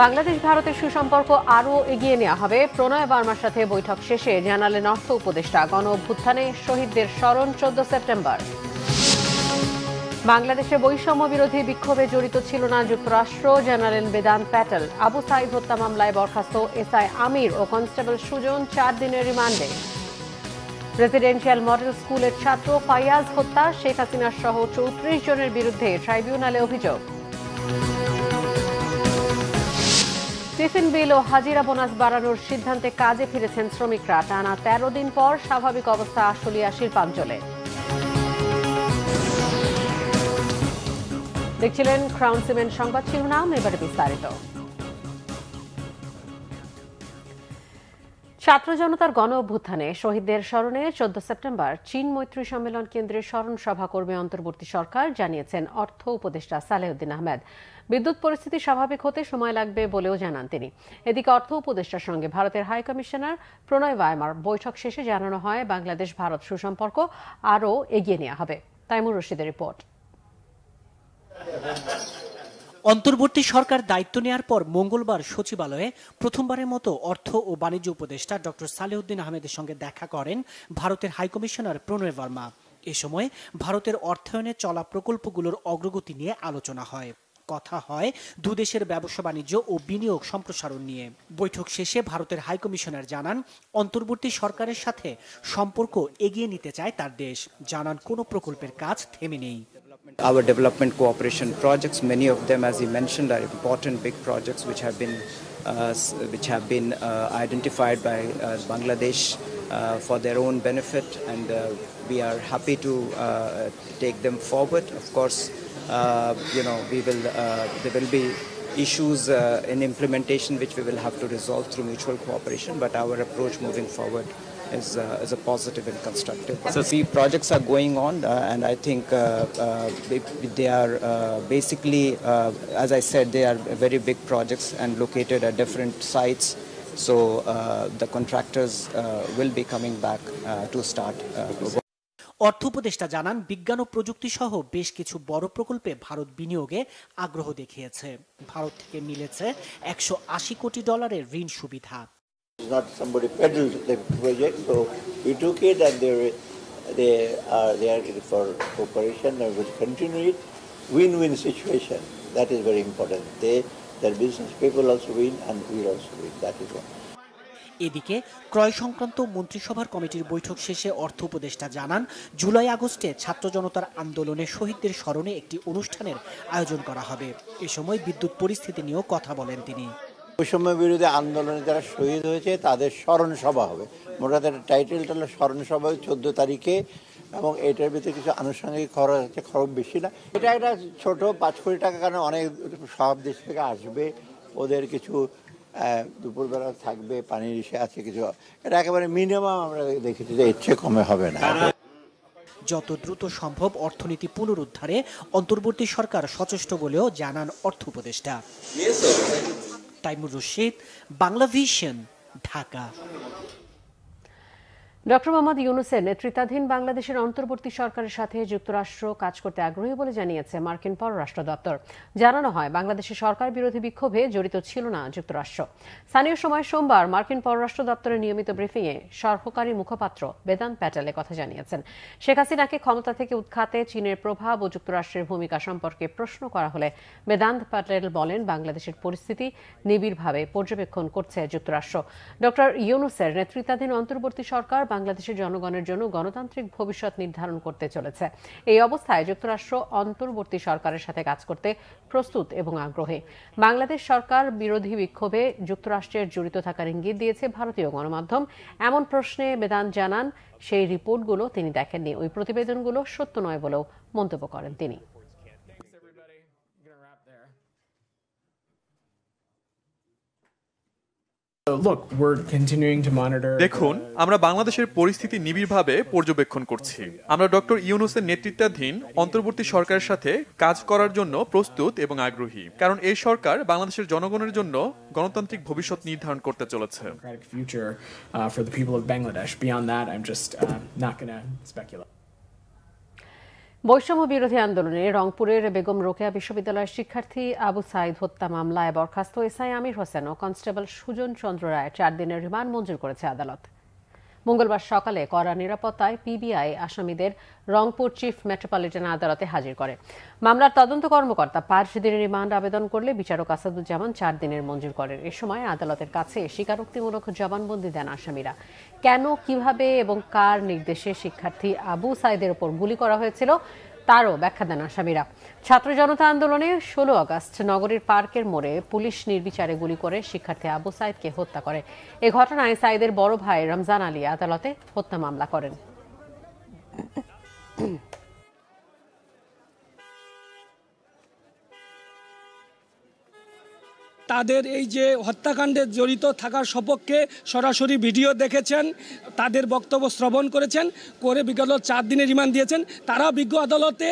বাংলাদেশ ভারতের সুসম্পর্ক আরও এগিয়ে নেওয়া হবে। প্রণয় বার্মার সাথে বৈঠক শেষে জানালেন অর্থ উপদেষ্টা। গণ অভ্যুত্থানে শহীদদের স্মরণ 14 সেপ্টেম্বর। বাংলাদেশে বৈষম্য বিরোধী বিক্ষোভে জড়িত ছিল না যুক্তরাষ্ট্র, জানালেন বেদান্ত প্যাটেল। আবু সাইদ হত্যা মামলায় বরখাস্ত এসআই আমির ও কনস্টেবল সুজন 4 দিনের রিমান্ডে। রেসিডেন্সিয়াল মডেল স্কুলের ছাত্র ফাইয়াজ হত্যা, শেখ হাসিনার সহ 34 জনের বিরুদ্ধে ট্রাইব্যুনালে অভিযোগ। টিফিন বিল ও হাজিরা বোনাস বাড়ানোর সিদ্ধান্তে কাজে ফিরেছেন শ্রমিকরা। টানা 13 দিন পর স্বাভাবিক অবস্থা আশুলিয়া শিল্পাঞ্চলে। দেখছিলেন ক্রাউন সিমেন্ট সংবাদ শিরোনাম, এবারে বিস্তারিত। ছাত্র জনতার গণ অভ্যুত্থানে শহীদদের স্মরণে 14 সেপ্টেম্বর চীন মৈত্রী সম্মেলন কেন্দ্রে স্মরণ সভা করবে অন্তর্বর্তী সরকার, জানিয়েছেন অর্থ উপদেষ্টা সালেউদ্দিন আহমেদ। বিদ্যুৎ পরিস্থিতি স্বাভাবিক হতে সময় লাগবে বলেও জানান তিনি। এদিকে অর্থ উপদেষ্টার সঙ্গে ভারতের হাই কমিশনার প্রণয় বার্মার বৈঠক শেষে জানানো হয় বাংলাদেশ ভারত সুসম্পর্ক আরও এগিয়ে নেওয়া হবে। তাইমুর রশিদের রিপোর্ট। অন্তর্বর্তী সরকার দায়িত্ব নেওয়ার পর মঙ্গলবার সচিবালয়ে প্রথমবারের মতো অর্থ ও বাণিজ্য উপদেষ্টা ডক্টর সালেউদ্দিন আহমেদের সঙ্গে দেখা করেন ভারতের হাইকমিশনার প্রণয় বার্মা। এ সময় ভারতের অর্থায়নে চলা প্রকল্পগুলোর অগ্রগতি নিয়ে আলোচনা হয়। কথা হয় দুদেশের ব্যবসা বাণিজ্য ও বিনিয়োগ সম্প্রসারণ নিয়ে। বৈঠক শেষে ভারতের হাইকমিশনার জানান অন্তর্বর্তী সরকারের সাথে সম্পর্ক এগিয়ে নিতে চায় তার দেশ। জানান কোনো প্রকল্পের কাজ থেমে নেই। Our development cooperation projects, many of them, as he mentioned, are important big projects which have been identified by Bangladesh for their own benefit, and we are happy to take them forward. Of course, there will be issues in implementation which we will have to resolve through mutual cooperation, but our approach moving forward is a positive and constructive. So the projects are going on, and I think they are basically, as I said, they are very big projects and located at different sites. So the contractors will be coming back to start. অর্থ উপদেষ্টা জানান বিজ্ঞান ও প্রযুক্তি সহ বেশ কিছু বড় প্রকল্পে ভারত বিনিয়োগে আগ্রহ দেখিয়েছে। ভারত থেকে মিলেছে $180 কোটি ঋণ সুবিধা। It's not somebody peddled the project, so we took it, and they are for cooperation and will continue it. Win-win situation. That is very important. Their business people also win, and we also win. That is one. এদিকে ক্রয় সংক্রান্ত মন্ত্রিসভার কমিটির বৈঠক শেষে অর্থ উপদেষ্টা জানান জুলাই আগস্টে ছাত্র জনতার আন্দোলনে শহীদদের স্মরণে একটি অনুষ্ঠানের আয়োজন করা হবে। এ সময় বিদ্যুৎ পরিস্থিতি নিয়েও কথা বলেন তিনি। বৈষম্য বিরোধী আন্দোলনে যারা শহীদ হয়েছে তাদের স্মরণ সভা হবে। মোটা টাইটেলটা হলো স্মরণ সভা 14 তারিখে, এবং এটার ভিতরে কিছু আনুষঙ্গিক খরচ আছে, খরচ বেশি না। এটা একটা ছোট 5 কোটি টাকা, কারণে অনেক সব দেশ থেকে আসবে, ওদের কিছু দুপুরবেলা থাকবে, পানির ইসে আছে কিছু। এটা একেবারে মিনিমাম আমরা দেখেছি যে ইচ্ছে কমে হবে না। যত দ্রুত সম্ভব অর্থনীতি পুনরুদ্ধারে অন্তর্বর্তী সরকার সচেষ্ট বলেও জানান অর্থ উপদেষ্টা। তাইমুর রশিদ, বাংলা ভিশন, ঢাকা। ডক্টর মোহাম্মদ ইউনূসের নেতৃত্বাধীন বাংলাদেশের অন্তর্বর্তী সরকারের সাথে যুক্তরাষ্ট্র কাজ করতে আগ্রহী বলে জানিয়েছে মার্কিন পররাষ্ট্র দপ্তর। জানানো হয় বাংলাদেশের সরকার বিরোধী বিক্ষোভে জড়িত ছিল না যুক্তরাষ্ট্র। স্থানীয় সময় সোমবার মার্কিন পররাষ্ট্র দপ্তরের নিয়মিত ব্রিফিংয়ে সহকারী মুখপাত্র বেদান্ত প্যাটেল কথা জানিয়েছেন। শেখ হাসিনাকে ক্ষমতা থেকে উৎখাতে চীনের প্রভাব ও যুক্তরাষ্ট্রের ভূমিকা সম্পর্কে প্রশ্ন করা হলে বেদান্ত প্যাটেল বলেন বাংলাদেশের পরিস্থিতি নিবিড়ভাবে পর্যবেক্ষণ করছে যুক্তরাষ্ট্র। ডক্টর ইউনূসের নেতৃত্বাধীন অন্তর্বর্তী সরকার বাংলাদেশের জনগণের জন্য গণতান্ত্রিক ভবিষ্যৎ নির্ধারণ করতে চলেছে। এই অবস্থায় যুক্তরাষ্ট্র অন্তর্বর্তী সরকারের সাথে কাজ করতে প্রস্তুত এবং আগ্রহী। বাংলাদেশ সরকার বিরোধী বিক্ষোভে যুক্তরাষ্ট্রের জড়িত থাকার ইঙ্গিত দিয়েছে ভারতীয় গণমাধ্যম। এমন প্রশ্নে বেদান্ত জানান সেই রিপোর্টগুলো তিনি দেখেননি, ওই প্রতিবেদনগুলো সত্য নয় বলেও মন্তব্য করেন তিনি। দেখুন, আমরা বাংলাদেশের পরিস্থিতি নিবিড়ভাবে পর্যবেক্ষণ করছি। আমরা ডক্টর ইউনূসের নেতৃত্বাধীন অন্তর্বর্তী সরকারের সাথে কাজ করার জন্য প্রস্তুত এবং আগ্রহী, কারণ এই সরকার বাংলাদেশের জনগণের জন্য গণতান্ত্রিক ভবিষ্যৎ নির্ধারণ করতে চলেছে। বৈষম্য বিরোধী আন্দোলনে রংপুরের বেগম রোকেয়া বিশ্ববিদ্যালয়ের শিক্ষার্থী আবু সাইদ হত্যা মামলায় বরখাস্ত এসআই আমির হোসেন ও কনস্টেবল সুজন চন্দ্র রায় 4 দিনের রিমান্ড মঞ্জুর করেছে আদালত। মঙ্গলবার সকালে কড়া নিরাপত্তায় পিবিআই আসামিদের রংপুর চিফ মেট্রোপলিটন আদালতে হাজির করে। মামলার তদন্ত কর্মকর্তা 5 দিনের রিমান্ড আবেদন করলে বিচারক আসাদুজ্জামান 4 দিনের মঞ্জুর করেন। এ সময় আদালতের কাছে স্বীকারোক্তিমূলক জবানবন্দি দেন আসামিরা। কেন, কিভাবে এবং কার নির্দেশে শিক্ষার্থী আবু সাইদের উপর গুলি করা হয়েছিল তারও ব্যাখ্যা দেন আসামিরা। ছাত্র জনতা আন্দোলনে 16 আগস্ট নগরীর পার্কের মোড়ে পুলিশ নির্বিচারে গুলি করে শিক্ষার্থী আবু সাইদকে হত্যা করে। এ ঘটনায় সাইদের বড় ভাই রমজান আলী আদালতে হত্যা মামলা করেন। তাদের এই যে হত্যাকাণ্ডে জড়িত থাকার সপক্ষে সরাসরি ভিডিও দেখেছেন, তাদের বক্তব্য শ্রবণ করেছেন, করে বিগত 4 দিনের রিমান্ড দিয়েছেন। তারা বিজ্ঞ আদালতে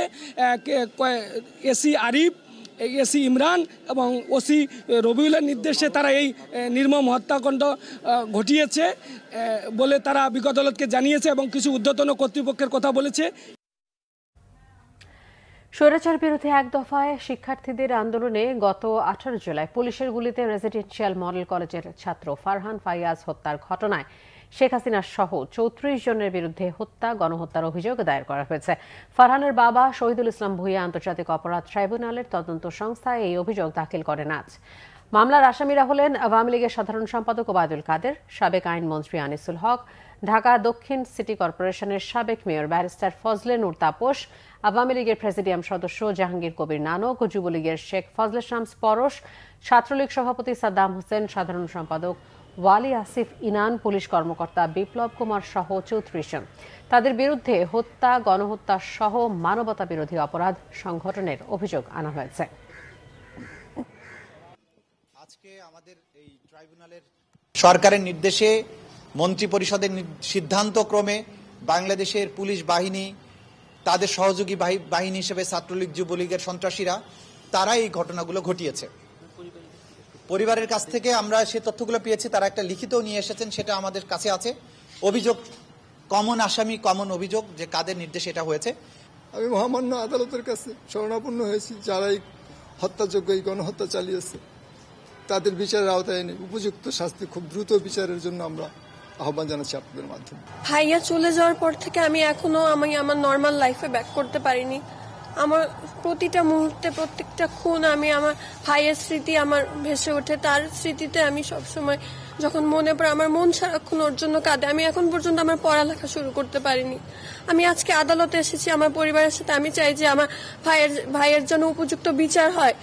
এসি আরিফ, এসি ইমরান এবং ওসি রবিউলের নির্দেশে তারা এই নির্মম হত্যাকাণ্ড ঘটিয়েছে বলে তারা বিজ্ঞ আদালতকে জানিয়েছে এবং কিছু ঊর্ধ্বতন কর্তৃপক্ষের কথা বলেছে। স্বৈরাচার বিরোধী এক দফায় শিক্ষার্থীদের আন্দোলনে গত 18 জুলাই পুলিশের গুলিতে রেসিডেন্সিয়াল মডেল কলেজের ছাত্র ফারহান ফাইয়াজ হত্যার ঘটনায় শেখ হাসিনা সহ 34 জনের বিরুদ্ধে হত্যা, গণহত্যার অভিযোগ দায়ের করা হয়েছে। ফারহানের বাবা শহীদুল ইসলাম ভূঁইয়া আন্তর্জাতিক অপরাধ ট্রাইব্যুনালের তদন্ত সংস্থা এই অভিযোগ দাখিল করেন আজ। মামলার আসামিরা হলেন আওয়ামী লীগের সাধারণ সম্পাদক ওবায়দুল কাদের, সাবেক আইনমন্ত্রী আনিসুল হক, ঢাকা দক্ষিণ সিটি কর্পোরেশনের সাবেক মেয়র ব্যারিস্টার ফজলে নূর তাপস, আওয়ামী লীগের প্রেসিডিয়াম সদস্য জাহাঙ্গীর কবির নানক, যুবলীগের শেখ ফজলে শামস পরশ, ছাত্রলীগ সভাপতি সাদ্দাম হোসেন, সাধারণ সম্পাদক ওয়ালি আসিফ ইনান, পুলিশ কর্মকর্তা বিপ্লব কুমার সহ 34 জন। তাদের বিরুদ্ধে হত্যা, গণহত্যা সহ মানবতা বিরোধী অপরাধ সংগঠনের অভিযোগ আনা হয়েছে। আজকে আমাদের এই ট্রাইব্যুনালের সরকারের নির্দেশে মন্ত্রিপরিষদের সিদ্ধান্ত ক্রমে বাংলাদেশের পুলিশ বাহিনী, তাদের সহযোগী বাহিনী হিসেবে ছাত্রলীগ, যুবলীগের সন্ত্রাসীরা তারা এই ঘটনাগুলো ঘটিয়েছে। পরিবারের কাছ থেকে আমরা সে তথ্যগুলো পেয়েছি, তারা একটা লিখিত নিয়ে এসেছেন, সেটা আমাদের কাছে আছে। অভিযোগ কমন আসামি, কমন অভিযোগ যে কাদের নির্দেশে এটা হয়েছে। আমি মহামান্য আদালতের কাছে শরণাপন্ন হয়েছি, যারা এই হত্যাযোগ্য এই গণহত্যা চালিয়েছে তাদের বিচারের আওতায় এনে উপযুক্ত শাস্তি খুব দ্রুত বিচারের জন্য আমরা আহ্বান জানাচ্ছি আপনাদের মাধ্যমে। ভাইয়া চলে যাওয়ার পর থেকে আমি এখনো আমার নর্মাল লাইফে ব্যাক করতে পারিনি। আমার প্রতিটা মুহূর্তে, প্রত্যেকটা ক্ষণ আমি আমার ভাইয়ের স্মৃতি আমার ভেসে ওঠে। তার স্মৃতিতে আমি সবসময় যখন মনে পড়ে আমার মন সারাক্ষণ ওর জন্য কাঁদে। আমি এখন পর্যন্ত আমার পড়ালেখা শুরু করতে পারিনি। আমি আজকে আদালতে এসেছি আমার পরিবারের সাথে। আমি চাই যে আমার ভাইয়ের জন্য উপযুক্ত বিচার হয়।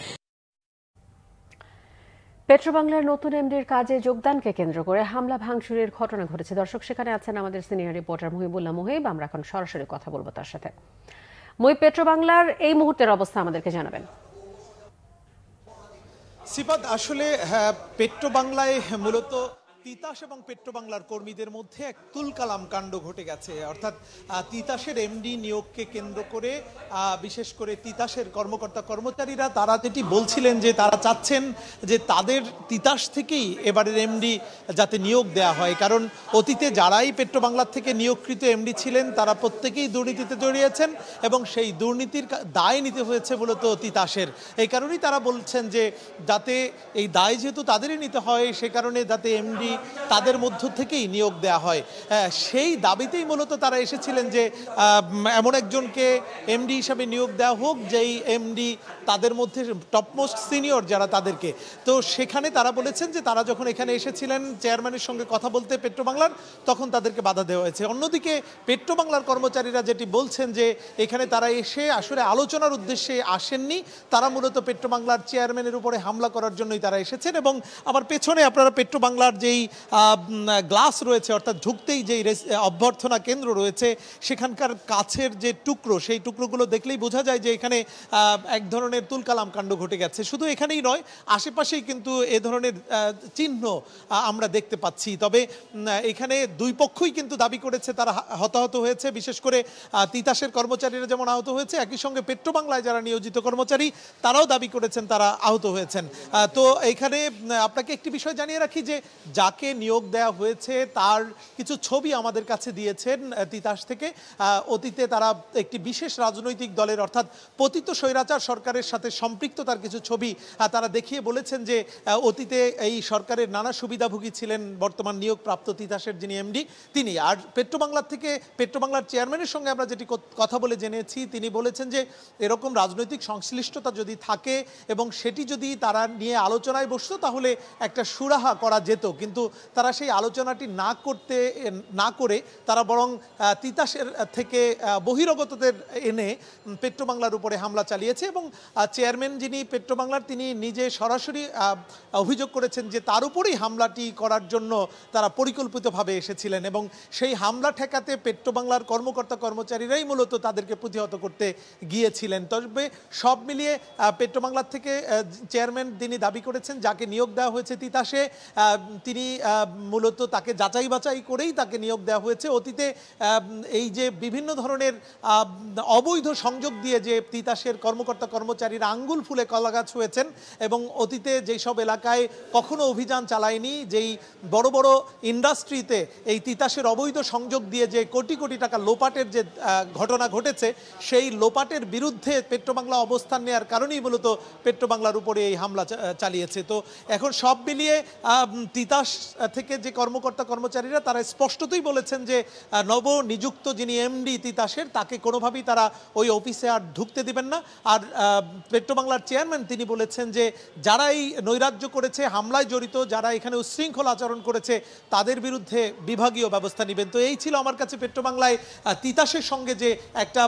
পেট্রোবাংলার নতুন এমডির কাজে যোগদানকে কেন্দ্র করে হামলা ভাঙচুরের ঘটনা ঘটেছে। দর্শক, সেখানে আছেন আমাদের সিনিয়র রিপোর্টার মুহিবুল্লাহ মুহিব। আমরা এখন সরাসরি কথা বলবো তার সাথে। মুহিব, পেট্রোবাংলার এই মুহূর্তের অবস্থা আমাদেরকে জানাবেন। সিফাত, আসলে পেট্রোবাংলায় মূলত তিতাস এবং পেট্রোবাংলার কর্মীদের মধ্যে এক তুলকালাম কাণ্ড ঘটে গেছে। অর্থাৎ তিতাসের এমডি নিয়োগকে কেন্দ্র করে বিশেষ করে তিতাসের কর্মচারীরা তারা যেটি বলছিলেন যে তারা চাচ্ছেন যে তাদের তিতাস থেকেই এবারের এমডি যাতে নিয়োগ দেয়া হয়, কারণ অতীতে যারাই পেট্রোবাংলার থেকে নিয়োগকৃত এমডি ছিলেন তারা প্রত্যেকেই দুর্নীতিতে জড়িয়েছেন এবং সেই দুর্নীতির দায় নিতে হয়েছে মূলত তিতাসের। এই কারণেই তারা বলছেন যে যাতে এই দায় যেহেতু তাদেরই নিতে হয়, সে কারণে যাতে এমডি তাদের মধ্য থেকেই নিয়োগ দেয়া হয়। সেই দাবিতেই মূলত তারা এসেছিলেন যে এমন একজনকে এমডি হিসাবে নিয়োগ দেওয়া হোক যেই এমডি তাদের মধ্যে টপমোস্ট সিনিয়র যারা তাদেরকে। তো সেখানে তারা বলেছেন যে তারা যখন এখানে এসেছিলেন চেয়ারম্যানের সঙ্গে কথা বলতে পেট্রোবাংলার, তখন তাদেরকে বাধা দেওয়া হয়েছে। অন্যদিকে পেট্রোবাংলার কর্মচারীরা যেটি বলছেন যে এখানে তারা এসে আসলে আলোচনার উদ্দেশ্যে আসেননি, তারা মূলত পেট্রোবাংলার চেয়ারম্যানের উপরে হামলা করার জন্যই তারা এসেছেন। এবং আমার পেছনে আপনারা পেট্রোবাংলার যেই গ্লাস রয়েছে, অর্থাৎ ঢুকতেই যেই অভ্যর্থনা কেন্দ্র রয়েছে সেখানকার কাছের যে টুকরো, সেই টুকরোগুলো দেখলেই বোঝা যায় যে এখানে এক ধরনের তুলকালাম কাণ্ড ঘটে গেছে। শুধু এখানেই নয়, আশেপাশেই কিন্তু এ ধরনের চিহ্ন আমরা দেখতে পাচ্ছি। তবে এখানে দুই পক্ষই কিন্তু দাবি করেছে তারা হতাহত হয়েছে। বিশেষ করে তিতাসের কর্মচারীরা যেমন আহত হয়েছে, একই সঙ্গে পেট্রোবাংলায় যারা নিয়োজিত কর্মচারী তারাও দাবি করেছেন তারা আহত হয়েছেন। তো এখানে আপনাকে একটি বিষয় জানিয়ে রাখি যে যাকে নিয়োগ দেওয়া হয়েছে তার কিছু ছবি আমাদের কাছে দিয়েছেন তিতাস থেকে। অতীতে তারা একটি বিশেষ রাজনৈতিক দলের অর্থাৎ পতিত স্বৈরাচার সরকারের সাথে সম্পৃক্ত তার কিছু ছবি তারা দেখিয়ে বলেছেন যে অতীতে এই সরকারের নানা সুবিধাভোগী ছিলেন বর্তমান নিয়োগপ্রাপ্ত তিতাসের যিনি এমডি তিনি। আর পেট্রোবাংলার চেয়ারম্যানের সঙ্গে আমরা যেটি কথা বলে জেনেছি, তিনি বলেছেন যে এরকম রাজনৈতিক সংশ্লিষ্টতা যদি থাকে এবং সেটি যদি তারা নিয়ে আলোচনায় বসতো তাহলে একটা সুরাহা করা যেত, কিন্তু তারা সেই আলোচনাটি না করে তারা বরং তিতাসের থেকে বহিরাগতদের এনে পেট্রোবাংলার উপরে হামলা চালিয়েছে। এবং চেয়ারম্যান যিনি পেট্রোবাংলার তিনি নিজে সরাসরি অভিযোগ করেছেন যে তার উপরেই হামলাটি করার জন্য তারা পরিকল্পিতভাবে এসেছিলেন এবং সেই হামলা ঠেকাতে পেট্রোবাংলার কর্মকর্তা কর্মচারীরাই মূলত তাদেরকে প্রতিহত করতে গিয়েছিলেন। তবে সব মিলিয়ে পেট্রোবাংলার থেকে চেয়ারম্যান তিনি দাবি করেছেন যাকে নিয়োগ দেওয়া হয়েছে তিতাসে তিনি মূলত তাকে যাচাই বাছাই করেই তাকে নিয়োগ দেওয়া হয়েছে। অতীতে এই যে বিভিন্ন ধরনের অবৈধ সংযোগ দিয়ে যে তিতাসের কর্মকর্তা কর্মচারীরা আঙ্গুল ফুলে কলাগাছ হয়েছেন এবং অতীতে যেই সব এলাকায় কখনো অভিযান চালায়নি, যেই বড় বড় ইন্ডাস্ট্রিতে এই তিতাসের অবৈধ সংযোগ দিয়ে যে কোটি কোটি টাকা লোপাটের যে ঘটনা ঘটেছে, সেই লোপাটের বিরুদ্ধে পেট্রোবাংলা অবস্থান নেওয়ার কারণেই মূলত পেট্রোবাংলার উপরে এই হামলা চালিয়েছে। তো এখন সব মিলিয়ে তিতাস থেকে যে কর্মকর্তা কর্মচারীরা তারা স্পষ্টতই বলেছেন যে নবনিযুক্ত যিনি এমডি তিতাসের তাকে কোনোভাবেই তারা ওই অফিসে আর ঢুকতে দিবেন না। আর পেট্রোবাংলার চেয়ারম্যান তিনি বলেছেন যে যারা এই নৈরাজ্য করেছে, হামলায় জড়িত, যারা এখানে উচ্ছৃঙ্খল আচরণ করেছে তাদের বিরুদ্ধে বিভাগীয় ব্যবস্থা নেবেন। তো এই ছিল আমার কাছে পেট্রোবাংলায় তিতাসের সঙ্গে যে একটা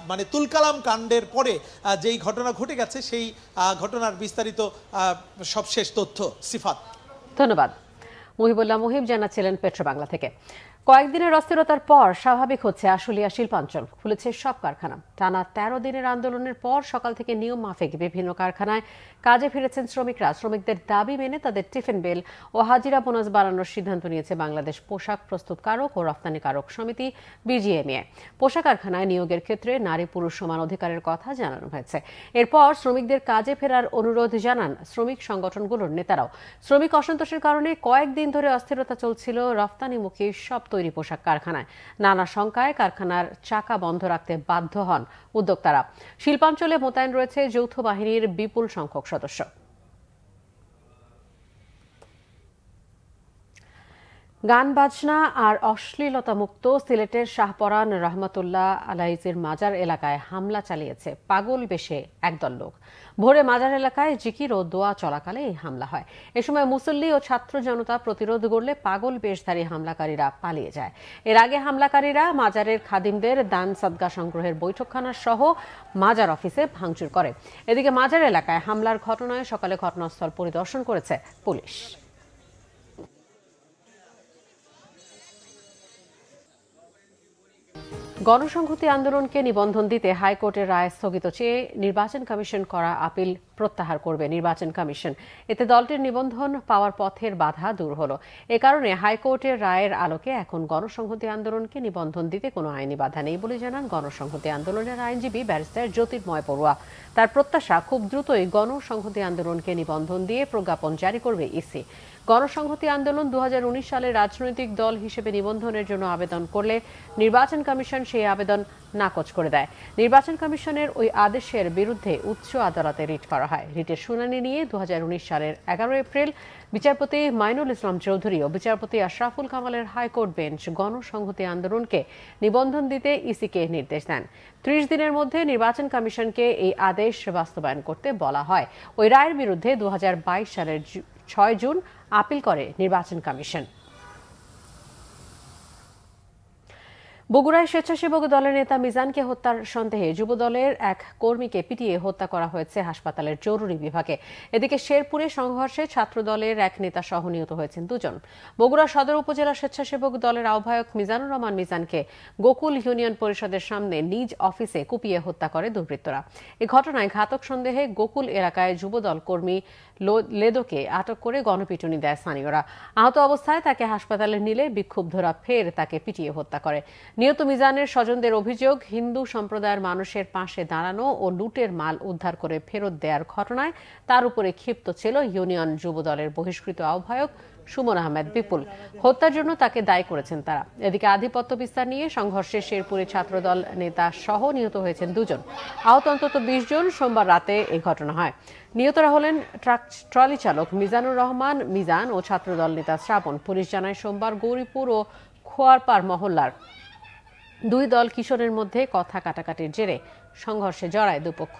মানে তুলকালাম কাণ্ডের পরে যেই ঘটনা ঘটে গেছে সেই ঘটনার বিস্তারিত সবশেষ তথ্য। সিফাত, ধন্যবাদ। মুহিবুল্লাহ মুহিব জানাচ্ছিলেন পেট্রোবাংলা থেকে। কয়েকদিনের অস্থিরতার পর স্বাভাবিক হচ্ছে আশুলিয়া শিল্পাঞ্চল, খুলেছে সব কারখানা। টানা 13 দিনের আন্দোলনের পর সকাল থেকে নিয়ম মাফিক বিভিন্ন কারখানায় কাজে ফিরেছেন শ্রমিকরা। শ্রমিকদের দাবি মেনে তাদের টিফিন বিল ও হাজিরা বোনাস বাড়ানোর সিদ্ধান্ত নিয়েছে বাংলাদেশ পোশাক প্রস্তুতকারক ও রপ্তানিকারক সমিতি বিজিএমইএ। পোশাক কারখানায় নিয়োগের ক্ষেত্রে নারী পুরুষ সমান অধিকারের কথা জানানো হয়েছে। এরপর শ্রমিকদের কাজে ফেরার অনুরোধ জানান শ্রমিক সংগঠনগুলোর নেতারাও। শ্রমিক অসন্তোষের কারণে কয়েকদিন ধরে অস্থিরতা চলছিল রপ্তানিমুখী সব তৈরি পোশাক কারখানায়। নানা শঙ্কায় কারখানার চাকা বন্ধ রাখতে বাধ্য হন উদ্যোক্তারা। শিল্পাঞ্চলে মোতায়েন রয়েছে যৌথ বাহিনীর বিপুল সংখ্যক সদস্য। গান বাজনা আর অশ্লীলতা মুক্ত সিলেটের শাহপরান রহমতুল্লাহ আলাইজির মাজার এলাকায় হামলা চালিয়েছে পাগল বেশে একদল লোক। ভোরে মাজার এলাকায় জিকির ও দোয়া চলাকালে এই হামলা হয়। এ সময় মুসল্লি ও ছাত্র জনতা প্রতিরোধ করলে পাগল বেশধারী হামলাকারীরা পালিয়ে যায়। এর আগে হামলাকারীরা মাজারের খাদিমদের দান সাদগা সংগ্রহের বৈঠকখানা সহ মাজার অফিসে ভাঙচুর করে। এদিকে মাজার এলাকায় হামলার ঘটনায় সকালে ঘটনাস্থল পরিদর্শন করেছে পুলিশ। গণসংহতি আন্দোলনকে নিবন্ধন দিতে হাইকোর্টের রায় স্থগিত চেয়ে নির্বাচন কমিশন করা আপিল প্রত্যাহার করবে নির্বাচন কমিশন। এতে দলটির নিবন্ধন পাওয়ার পথের বাধা দূর হলো। এ কারণে হাইকোর্টের রায়ের আলোকে এখন গণসংহতি আন্দোলনকে নিবন্ধন দিতে কোনো আইনি বাধা নেই বলে জানান গণসংহতি আন্দোলনের আইনজীবী ব্যারিস্টার জ্যোতির্ময় বড়ুয়া। তার প্রত্যাশা খুব দ্রুতই গণসংহতি আন্দোলনকে নিবন্ধন দিয়ে প্রজ্ঞাপন জারি করবে ইসি। গণসংহতি আন্দোলন 2019 সালে রাজনৈতিক দল হিসেবে নিবন্ধনের জন্য আবেদন করলে নির্বাচন কমিশন সেই আবেদন নাকচ করে দেয়। নির্বাচন কমিশনের ওই আদেশের বিরুদ্ধে উচ্চ আদালতে রিট করা হয়। রিটের শুনানি নিয়ে 2019 সালের 11 এপ্রিল বিচারপতি মাইনুল ইসলাম চৌধুরী ও বিচারপতি আশরাফুল কামালের হাইকোর্ট বেঞ্চ গণসংহতি আন্দোলনকে নিবন্ধন দিতে ইসিকে নির্দেশ দেন। 30 দিনের মধ্যে নির্বাচন কমিশনকে এই আদেশ বাস্তবায়ন করতে বলা হয়। ওই রায়ের বিরুদ্ধে 2022 সালের 6 জুন আপিল করে নির্বাচন কমিশন। বগুড়ায় স্বেচ্ছাসেবক দলের নেতা মিজানকে হত্যার সন্দেহে যুবদলের এক কর্মীকে পিটিয়ে হত্যা করা হয়েছে হাসপাতালের জরুরি বিভাগে। এদিকে শেরপুরে সংঘর্ষে ছাত্রদলের এক নেতা সহ নিহত হয়েছেন 2 জন। বগুড়া সদর উপজেলা স্বেচ্ছাসেবক দলের আহ্বায়ক মিজানুর রহমান মিজানকে গোকুল ইউনিয়ন পরিষদের সামনে নিজ অফিসে কুপিয়ে হত্যা করে দুর্বৃত্তরা। এ ঘটনায় ঘাতক সন্দেহে গোকুল এলাকায় যুবদল কর্মী লেদোকে আটক করে গণপিটুনি দেয় স্থানীয়রা। আহত অবস্থায় তাকে হাসপাতালে নিলে বিক্ষুব্ধরা ফের তাকে পিটিয়ে হত্যা করে। নিহত মিজানের স্বজনদের অভিযোগ, হিন্দু সম্প্রদায়ের মানুষের পাশে দাঁড়ানো ও লুটের মাল উদ্ধার করে ফেরত দেওয়ার ঘটনায় তার উপরে ক্ষিপ্ত ছিল ইউনিয়ন যুবদলের বহিষ্কৃত আহ্বায়ক সুমন আহমেদ বিপুল। হত্যার জন্য তাকে দায়ী করেছেন তারা। এদিকে আধিপত্য বিস্তার নিয়ে সংঘর্ষে শেরপুরে ছাত্রদল নেতা সহ নিহত হয়েছেন 2 জন। আহত অন্তত 20 জন। সোমবার রাতে এই ঘটনা হয়। নিহতরা হলেন ট্রলি চালক মিজানুর রহমান মিজান ও ছাত্রদল নেতা শ্রাবণ। পুলিশ জানায় সোমবার গৌরীপুর ও খোয়ারপাড় মহল্লার 2 দল কিশোরের মধ্যে কথা কাটাকাটির জেরে সংঘর্ষে জড়ায় দুপক্ষ।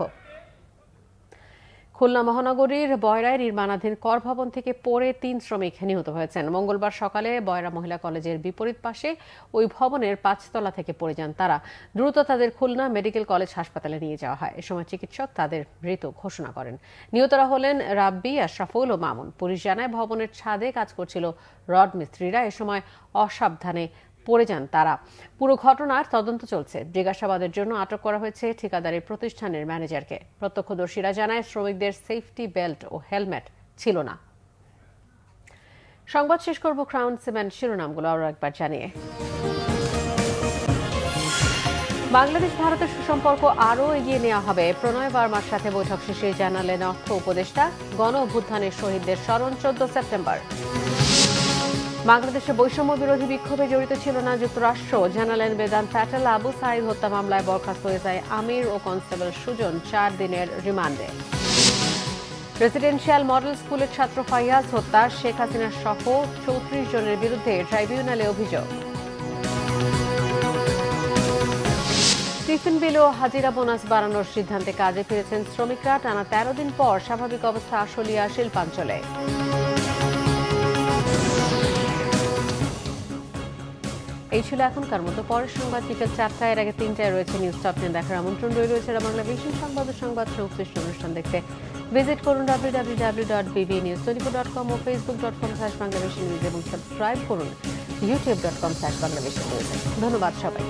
খুলনা মহানগরীর বয়রায় নির্মাণাধীন কর ভবন থেকে পড়ে 3 শ্রমিক নিহত হয়েছেন। মঙ্গলবার সকালে বয়রা মহিলা কলেজের বিপরীত পাশে ওই ভবনের 5 তলা থেকে পড়ে যান তারা। দ্রুত তাদের খুলনা মেডিকেল কলেজ হাসপাতালে নিয়ে যাওয়া হয়। এ সময় চিকিৎসক তাদের মৃত ঘোষণা করেন। নিহতরা হলেন রাব্বি, আশরাফুল ও মামুন। পুলিশ জানায় ভবনের ছাদে কাজ করছিল রড মিস্ত্রিরা। এ সময় অসাবধানে পড়ে যান তারা। পুরো ঘটনার তদন্ত চলছে। জিজ্ঞাসাবাদের জন্য আটক করা হয়েছে ঠিকাদারি প্রতিষ্ঠানের ম্যানেজারকে। প্রত্যক্ষদর্শীরা জানায় শ্রমিকদের সেফটি বেল্ট ও হেলমেট ছিল না। সংবাদ শেষ করব ক্রাউন সিমেন্ট শিরোনামগুলো আরও একবার জানিয়ে। বাংলাদেশ ভারতের সুসম্পর্ক আরও এগিয়ে নেওয়া হবে, প্রণয় বার্মার সাথে বৈঠক শেষে জানালেন অর্থ উপদেষ্টা। গণ অভ্যুত্থানের শহীদদের স্মরণ 14 সেপ্টেম্বর। বাংলাদেশে বৈষম্য বিরোধী বিক্ষোভে জড়িত ছিল না যুক্তরাষ্ট্র, জানালেন বেদান্ত প্যাটেল। আবু সাইদ হত্যা মামলায় বরখাস্ত এসআই আমির ও কনস্টেবল সুজন 4 দিনের রিমান্ডে। রেসিডেন্সিয়াল মডেল স্কুলের ছাত্র ফাইয়াজ হত্যা, শেখ হাসিনা সহ 34 জনের বিরুদ্ধে ট্রাইব্যুনালে অভিযোগ। টিফিন বিল ও হাজিরা বোনাস বাড়ানোর সিদ্ধান্তে কাজে ফিরেছেন শ্রমিকরা। টানা 13 দিন পর স্বাভাবিক অবস্থা আশুলিয়া শিল্পাঞ্চলে। এই ছিল এখনকার মতো। পরের সংবাদ বিকেল 4টায়, এর আগে 3টায় রয়েছে নিউজ টপ 10 দেখার আমন্ত্রণ রয়েছে। বাংলা ভিশন সংবাদ ও সংবাদ সংশ্লিষ্ট অনুষ্ঠান দেখতে ভিজিট করুন www.bbnews24.com ও facebook.com/bangladeshi news এবং সাবস্ক্রাইব করুন youtube.com/bangladeshi news। ধন্যবাদ সবাই।